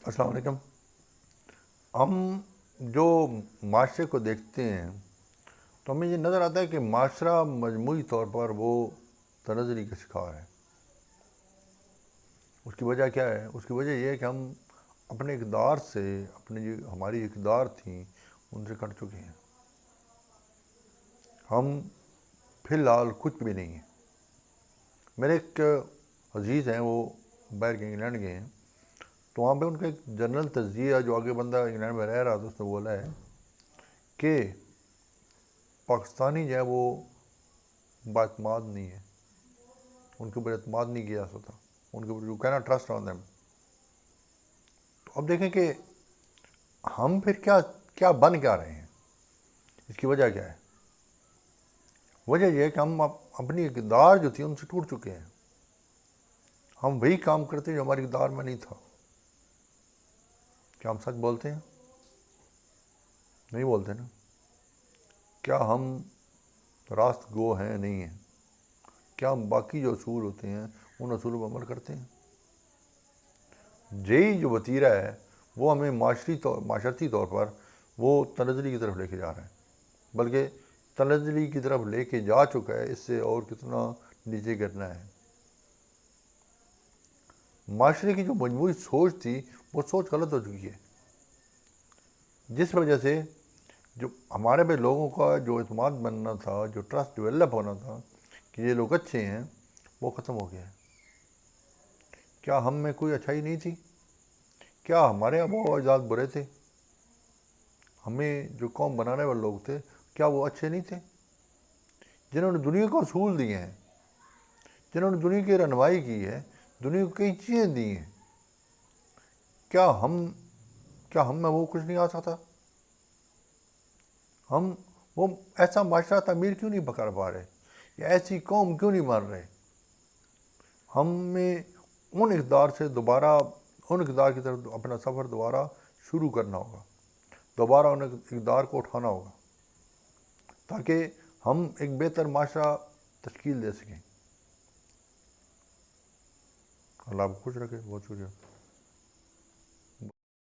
السلام علیکم۔ ہم جو معاشرے کو دیکھتے ہیں تو ہمیں یہ نظر آتا ہے کہ معاشرہ مجموعی طور پر وہ تنزلی کا شکار ہے۔ اس کی وجہ کیا ہے؟ اس کی وجہ یہ ہے کہ ہم اپنے اقدار سے، اپنی جو ہماری اقدار تھیں ان سے کٹ چکے ہیں۔ ہم فی الحال کچھ بھی نہیں ہیں۔ میرے ایک عزیز ہیں، وہ باہر کے انگلینڈ گئے ہیں، تو وہاں پہ ان کا ایک جنرل تجزیہ جو آگے بندہ انگلینڈ میں رہ رہا تھا اس نے بولا ہے کہ پاکستانی جو ہے وہ با اعتماد نہیں ہے، ان کے اوپر اعتماد نہیں کیا جا سکتا، ان کے اوپر you can't trust on them. تو اب دیکھیں کہ ہم پھر کیا بن کیا رہے ہیں، اس کی وجہ کیا ہے؟ وجہ یہ ہے کہ ہم اپنی اقدار جو تھی ان سے ٹوٹ چکے ہیں۔ ہم وہی کام کرتے ہیں جو ہماری اقدار میں نہیں تھا۔ کیا ہم سچ بولتے ہیں؟ نہیں بولتے نا۔ کیا ہم راست گو ہیں؟ نہیں ہیں۔ کیا ہم باقی جو اصول ہوتے ہیں ان اصولوں پر عمل کرتے ہیں؟ یہی جو وتیرہ ہے وہ ہمیں معاشرتی طور پر وہ تنزلی کی طرف لے کے جا رہا ہے، بلکہ تنزلی کی طرف لے کے جا چکا ہے، اس سے اور کتنا نیچے گرنا ہے۔ معاشرے کی جو مجموعی سوچ تھی وہ سوچ غلط ہو چکی ہے، جس وجہ سے جو ہمارے پہ لوگوں کا جو اعتماد بننا تھا، جو ٹرسٹ ڈیولپ ہونا تھا کہ یہ لوگ اچھے ہیں، وہ ختم ہو گیا ہے۔ کیا ہم میں کوئی اچھائی نہیں تھی؟ کیا ہمارے آباء و اجداد برے تھے؟ ہمیں جو قوم بنانے والے لوگ تھے کیا وہ اچھے نہیں تھے؟ جنہوں نے دنیا کو اصول دیے ہیں، جنہوں نے دنیا کی رہنمائی کی ہے، دنیا کو کئی چیزیں دی ہیں، کیا ہم میں وہ کچھ نہیں آ سکتا؟ ہم وہ ایسا معاشرہ تعمیر کیوں نہیں کر پا رہے، یا ایسی قوم کیوں نہیں مار رہے؟ ہمیں ان اقدار کی طرف اپنا سفر دوبارہ شروع کرنا ہوگا، دوبارہ ان اقدار کو اٹھانا ہوگا تاکہ ہم ایک بہتر معاشرہ تشکیل دے سکیں۔ اللہ آپ کو خوش رکھے۔ بہت شکریہ۔